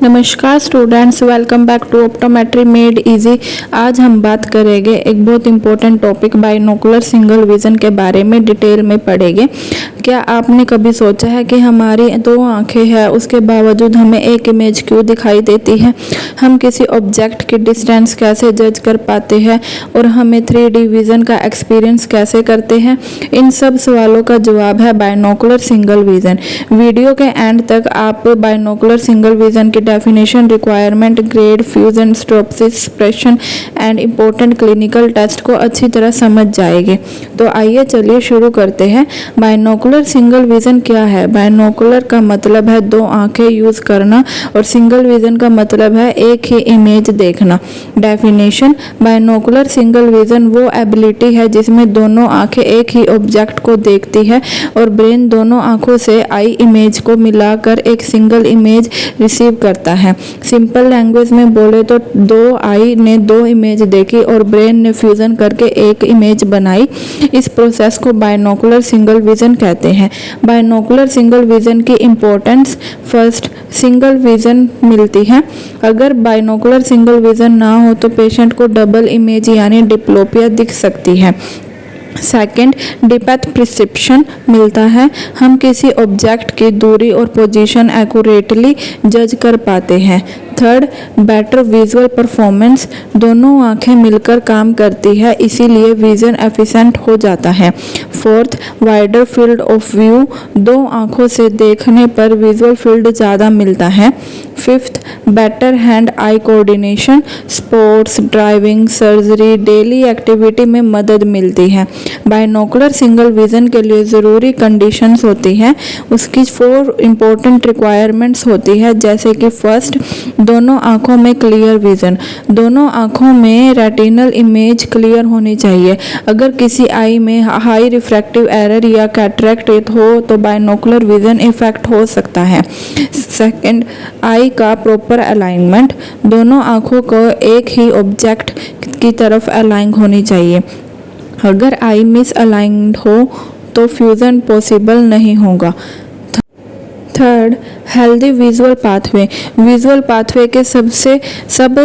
नमस्कार students, welcome back to optometry made easy. आज हम बात करेंगे एक बहुत important topic binocular single vision के बारे में डिटेल में पढ़ेंगे। क्या आपने कभी सोचा है कि हमारी दो आंखें हैं, उसके बावजूद हमें एक इमेज क्यों दिखाई देती है? हम किसी ऑब्जेक्ट की डिस्टेंस कैसे जज कर पाते हैं और हमें 3D विजन का एक्सपीरियंस कैसे करते हैं? इन सब सवालों का जवाब है बाइनोकुलर सिंगल विजन। वीडियो के एंड तक आप बाइनोकुलर सिंगल विजन की definition, requirement, grade, fusion, stereopsis, expression and important clinical test को अच्छी तरह समझ जाएंगे। तो आइए चलिए शुरू करते हैं। बाइनोकुलर सिंगल विजन क्या है? बाइनोकुलर का मतलब है दो आंखें यूज करना और सिंगल विजन का मतलब है एक ही इमेज देखना। डेफिनेशन: बाइनोकुलर सिंगल विजन वो एबिलिटी है जिसमें दोनों आंखें एक ही ऑब्जेक्ट को देखती है और ब्रेन दोनों आंखों से आई इमेज को मिलाकर एक सिंगल इमेज रिसीव करता है। सिंपल लैंग्वेज में बोले तो दो आई ने दो इमेज देखी और ब्रेन ने फ्यूजन करके एक इमेज बनाई। इस प्रोसेस को बाइनोकुलर सिंगल विजन कहते हैं। बाइनोकुलर सिंगल विजन की इंपॉर्टेंस: फर्स्ट, सिंगल विजन मिलती है। अगर बाइनोकुलर सिंगल विजन ना हो तो पेशेंट को डबल इमेज यानी डिप्लोपिया दिख सकती है। सेकेंड, डेप्थ परसेप्शन मिलता है। हम किसी ऑब्जेक्ट की दूरी और पोजीशन एक्यूरेटली जज कर पाते हैं। Third, better visual performance. दोनों आंखें मिलकर काम करती है, इसीलिए विजन एफिशिएंट हो जाता है। Fourth, wider field of view. दो आंखों से देखने पर विजुअल फील्ड ज़्यादा मिलता है। Fifth, better hand eye coordination. Sports, driving, surgery, daily activity में मदद मिलती है। बाइनोकुलर सिंगल विजन के लिए ज़रूरी कंडीशंस होती है। उसकी 4 इंपॉर्टेंट रिक्वायरमेंट्स होती है, जैसे कि फर्स्ट, दोनों आंखों में क्लियर विजन। दोनों आंखों में रेटिनल इमेज क्लियर होनी चाहिए। अगर किसी आई में हाई रिफ्रैक्टिव एरर या कैटरेक्ट हो तो बाइनोकुलर विजन इफेक्ट हो सकता है। सेकंड, आई का प्रॉपर अलाइनमेंट। दोनों आंखों को एक ही ऑब्जेक्ट की तरफ अलाइन होनी चाहिए। अगर आई मिस अलाइंड हो तो फ्यूजन पॉसिबल नहीं होगा। Third, healthy visual pathway. Visual pathway के सब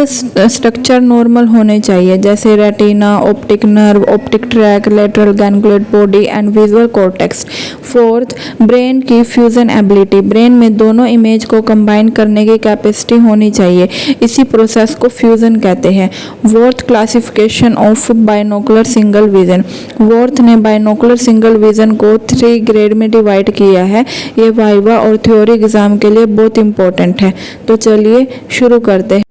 स्ट्रक्चर नॉर्मल होने चाहिए, जैसे retina, optic nerve, optic tract, lateral ganglioid body and visual cortex. Fourth, brain की फ्यूजन एबिलिटी। ब्रेन में दोनों इमेज को कंबाइन करने की कैपेसिटी होनी चाहिए, इसी प्रोसेस को फ्यूजन कहते हैं। Fourth, classification of binocular single vision. Fourth ने बाइनोकुलर सिंगल विजन को 3 ग्रेड में डिवाइड किया है। ये वाइवा और थ्योरी एग्जाम के लिए बहुत इंपॉर्टेंट है। तो चलिए शुरू करते हैं।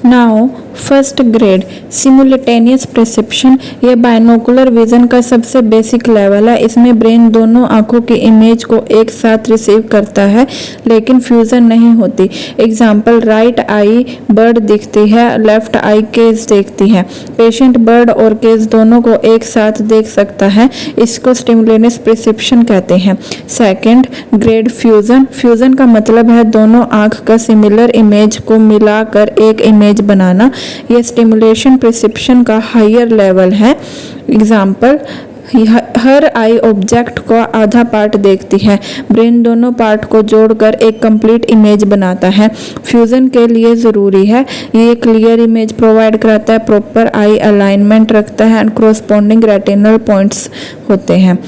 Now first grade, simultaneous perception. ये बाइनोकुलर विजन का सबसे बेसिक लेवल है। इसमें ब्रेन दोनों आंखों की इमेज को एक साथ रिसीव करता है लेकिन फ्यूजन नहीं होती। एग्जाम्पल, राइट आई बर्ड दिखती है, लेफ्ट आई केज देखती है। पेशेंट बर्ड और केज दोनों को एक साथ देख सकता है, इसको सिमुलेटेनियस परसेप्शन कहते हैं। Second grade, fusion. फ्यूजन का मतलब है दोनों आंख का सिमिलर इमेज को मिलाकर एक इमेज बनाना। यह स्टिमुलेशन परसेप्शन का हायर लेवल है। एग्जाम्पल, हर आई ऑब्जेक्ट को आधा पार्ट देखती है, ब्रेन दोनों पार्ट को जोड़कर एक कंप्लीट इमेज बनाता है। फ्यूजन के लिए ज़रूरी है, ये क्लियर इमेज प्रोवाइड कराता है, प्रॉपर आई अलाइनमेंट रखता है एंड कोरस्पॉन्डिंग रेटिनल पॉइंट्स होते हैं।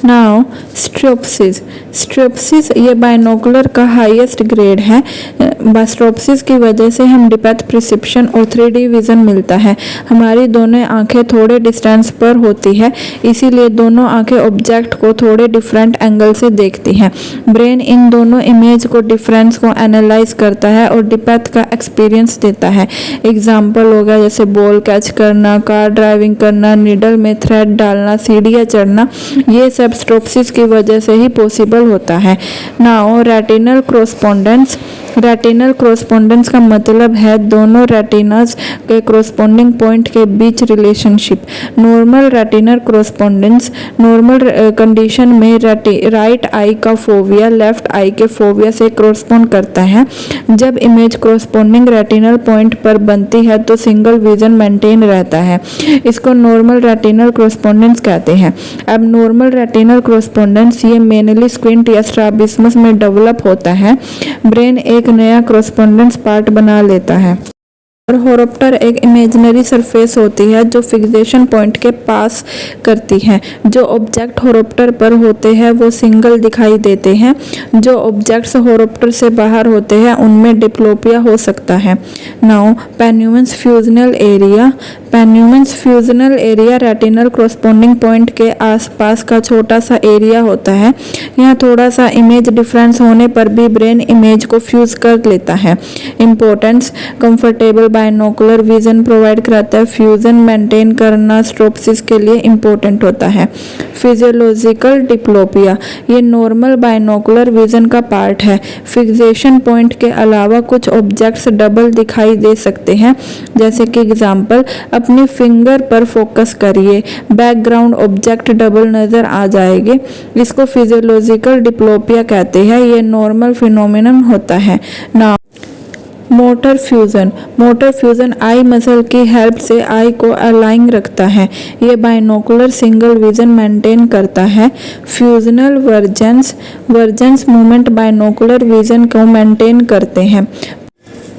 नाउ स्ट्रोप्सिस। स्ट्रोप्सिस ये बाइनोकुलर का हाईएस्ट ग्रेड है। स्ट्रोप्सिस की वजह से हम डेप्थ परसेप्शन और 3D विजन मिलता है। हमारी दोनों आंखें थोड़े डिस्टेंस पर होती है, इसीलिए दोनों आंखें ऑब्जेक्ट को थोड़े डिफरेंट एंगल से देखती हैं। ब्रेन इन दोनों इमेज को डिफरेंस को एनालाइज करता है और डेप्थ का एक्सपीरियंस देता है। एग्जाम्पल होगा जैसे बॉल कैच करना, कार ड्राइविंग करना, नीडल में थ्रेड डालना, सीढ़ियाँ चढ़ना। ये सब स्ट्रोप्सिस की वजह से ही पॉसिबल होता है। Now retinal correspondence. Retinal correspondence का मतलब है दोनों रेटिनास के कोरस्पॉन्डिंग पॉइंट के बीच relationship. Normal retinal correspondence. Normal condition में राइट आई का फोविया लेफ्ट आई के फोविया से कोरस्पॉन्ड करता है। जब इमेज कोरस्पॉन्डिंग रेटिनल पॉइंट पर बनती है तो सिंगल विजन मेंटेन रहता है। इसको नॉर्मल रेटिनल कोरस्पॉन्डेंस कहते हैं। अब नॉर्मल रेटिनल रेटिनल क्रॉसपोंडेंस ये मेनली स्क्विंट या स्ट्रैबिस्मस में डेवलप होता है। ब्रेन एक नया क्रॉसपोंडेंस पार्ट बना लेता है और होरोप्टर एक इमेजिनरी सरफेस होती है जो फिक्सेशन पॉइंट के पास करती है। जो ऑब्जेक्ट होरोप्टर पर होते हैं वो सिंगल दिखाई देते हैं। जो ऑब्जेक्ट्स होरोप्टर से बाहर होते हैं उनमें डिप्लोपिया हो सकता है। Now Panum's fusional area. Panum's fusional area retinal corresponding point के आसपास का छोटा सा एरिया होता है। यहाँ थोड़ा सा इमेज डिफरेंस होने पर भी ब्रेन इमेज को फ्यूज कर लेता है। Importance, comfortable binocular vision provide कराता है। फ्यूजन मेंटेन करना स्ट्रोप्सिस के लिए इम्पोर्टेंट होता है। फिजियोलॉजिकल डिप्लोपिया ये नॉर्मल बाइनोकुलर विजन का पार्ट है। फिक्सेशन पॉइंट के अलावा कुछ ऑब्जेक्ट्स डबल दिखाई दे सकते हैं। जैसे कि एग्जांपल, अपनी फिंगर पर फोकस करिए, बैकग्राउंड ऑब्जेक्ट डबल नजर आ जाएंगे। इसको फिजियोलॉजिकल डिप्लोपिया कहते हैं। ये नॉर्मल फिनोमिनन होता है ना। मोटर फ्यूजन आई मसल की हेल्प से आई को अलाइन रखता है। ये बाइनोकुलर सिंगल विजन मेंटेन करता है। फ्यूजनल वर्जेंस मूवमेंट बाइनोकुलर विजन को मेंटेन करते हैं।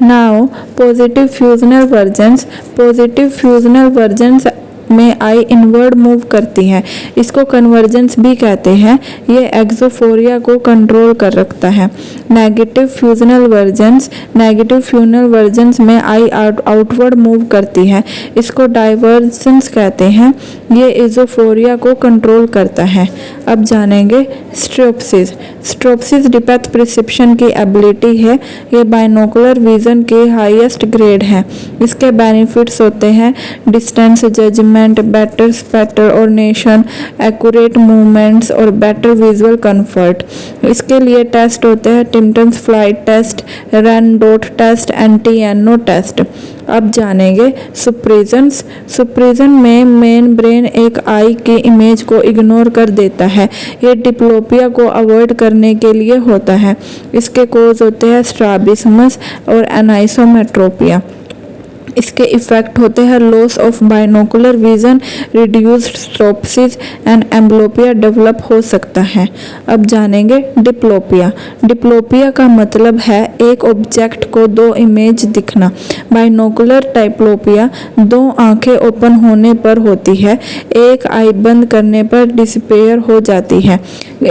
नाउ पॉजिटिव फ्यूजनल वर्जेंस में आई इनवर्ड मूव करती है। इसको कन्वर्जेंस भी कहते हैं। ये एक्सोफोरिया को कंट्रोल कर रखता है। नेगेटिव फ्यूजनल वर्जेंस में आई आउटवर्ड मूव करती है। इसको डाइवर्जेंस कहते हैं। ये एक्सोफोरिया को कंट्रोल करता है। अब जानेंगे स्ट्रोप्सिस डेप्थ परसेप्शन की एबिलिटी है। ये बाइनोकुलर विजन के हाईएस्ट ग्रेड है। इसके बेनिफिट्स होते हैं distance judgement, better spectre ordination, accurate movements और बेटर विजुअल कंफर्ट। इसके लिए टेस्ट होते हैं Titmus flight test, Randot test, TNO test. अब जानेंगे सुप्रीजन में मेन ब्रेन एक आई की इमेज को इग्नोर कर देता है। ये डिप्लोपिया को अवॉइड करने के लिए होता है। इसके कोज होते हैं स्ट्रैबिस्मस और एनिसोमेट्रोपिया। इसके इफेक्ट होते हैं loss of binocular vision, reduced stereopsis and amblyopia develop हो सकता है। अब जानेंगे डिप्लोपिया का मतलब है एक ऑब्जेक्ट को दो इमेज दिखना। बाइनोकुलर डायप्लोपिया दो आंखें ओपन होने पर होती है, एक आई बंद करने पर डिसअपीयर हो जाती है।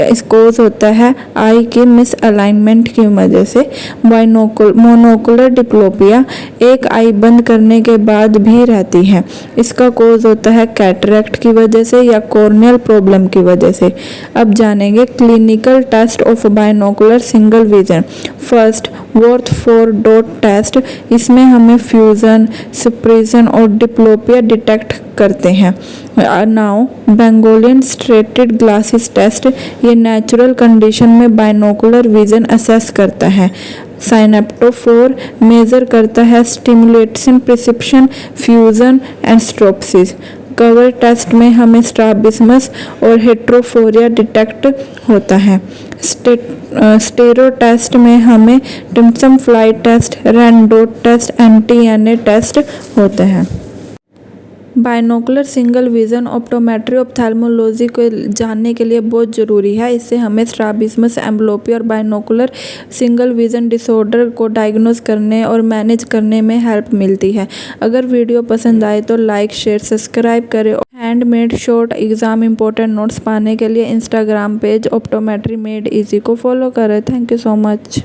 इस कोज होता है आई की मिस अलाइनमेंट की वजह से। मोनोकुलर डिप्लोपिया एक आई बंद करने के बाद भी रहती है। इसका कोज होता है कैटरेक्ट की वजह से या कॉर्नियल प्रॉब्लम की वजह से। अब जानेंगे clinical test of binocular single vision. First Worth 4 dot test. इसमें हमें फ्यूजन, सुप्रीजन और डिप्लोपिया डिटेक्ट करते हैं। Now Bagolini striated glasses test. ये नेचुरल कंडीशन में बाइनोकुलर विजन असेस करता है। साइनेप्टोफोर मेजर करता है stimulation, perception, fusion and stereopsis. Cover test में हमें स्ट्रैबिस्मस और हेट्रोफोरिया डिटेक्ट होता है। स्टेरो टेस्ट में हमें Titmus flight test, Randot test, TNO test होते हैं। Binocular single vision optometry ophthalmology को जानने के लिए बहुत ज़रूरी है। इससे हमें स्ट्रैबिस्मस, एम्ब्लोपिया और बाइनोकुलर सिंगल विजन डिसऑर्डर को डायग्नोज करने और मैनेज करने में हेल्प मिलती है। अगर वीडियो पसंद आए तो लाइक, शेयर, सब्सक्राइब करें। Handmade short exam important notes पाने के लिए Instagram page optometry made easy को फॉलो करें। Thank you so much.